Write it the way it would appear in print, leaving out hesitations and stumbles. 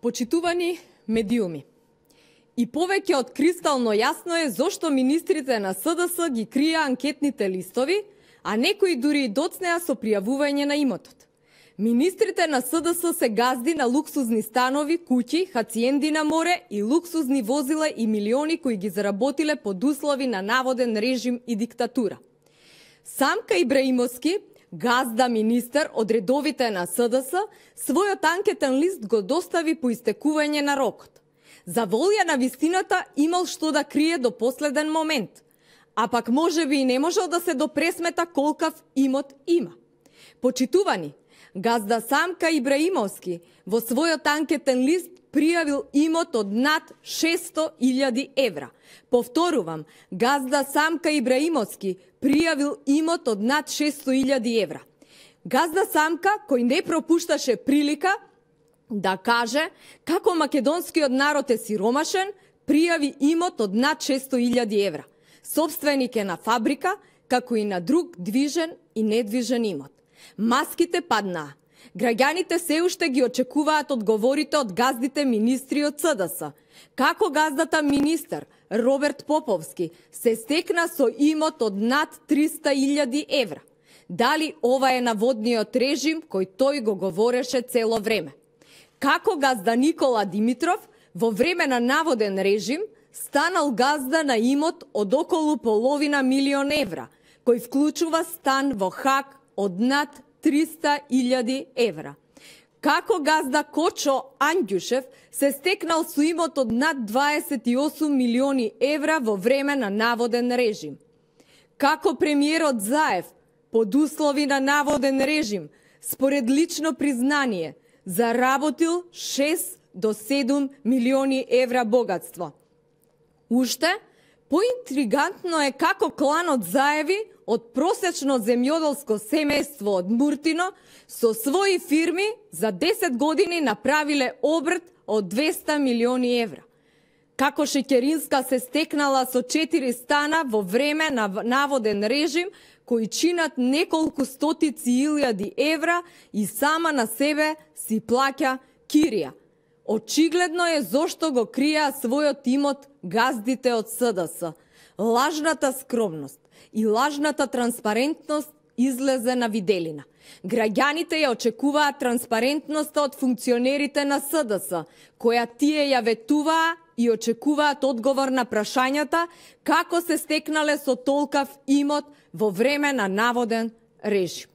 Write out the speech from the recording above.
Почитувани медиуми, и повеќе од кристално јасно е зошто министрите на СДС ги крија анкетните листови, а некои дури и доцнеа со пријавување на имотот. Министрите на СДС се газди на луксузни станови, куќи, хациенди на море и луксузни возила и милиони кои ги заработиле под услови на наводен режим и диктатура. Самка Ибраимовски, газда министер од редовите на СДС, својот анкетен лист го достави по истекување на рокот. За волја на вистината имал што да крие до последен момент, а пак можеби и не можел да се допресмета колкав имот има. Почитувани, газда Самка Ибраимовски во својот анкетен лист пријавил имот од над 600.000 евра. Повторувам, газда Самка Ибраимовски пријавил имот од над 600.000 евра. Газда Самка, кој не пропушташе прилика да каже како македонскиот народ е сиромашен, пријави имот од над 600.000 евра. Собственик е на фабрика, како и на друг движен и недвижен имот. Маските паднаа. Граѓаните се уште ги очекуваат одговорите од газдите министри од СДС. Како газдата министер Роберт Поповски се стекна со имот од над 300.000 евра? Дали ова е наводниот режим кој тој го говореше цело време? Како газда Никола Димитров во време на наводен режим станал газда на имот од околу половина милион евра, кој вклучува стан во Хаг од над 300.000 евра. Како газда Кочо Андјушев се стекнал со имот од над 28 милиони евра во време на наводен режим. Како премиерот Заев, под услови на наводен режим, според лично признание, заработил 6 до 7 милиони евра богатство. Уште поинтригантно е како кланот Заеви од просечно земјоделско семејство од Муртино со своји фирми за 10 години направиле обрт од 200 милиони евра. Како Шеќеринска се стекнала со 4 стана во време на наводен режим кои чинат неколку стотици илјади евра и сама на себе си плаќа кирија. Очигледно е зошто го кријаа својот имот газдите од СДС. Лажната скромност и лажната транспарентност излезе на виделина. Граѓаните ја очекуваат транспарентноста од функционерите на СДС, која тие ја ветуваа и очекуваат одговор на прашањата како се стекнале со толкав имот во време на наводен режим.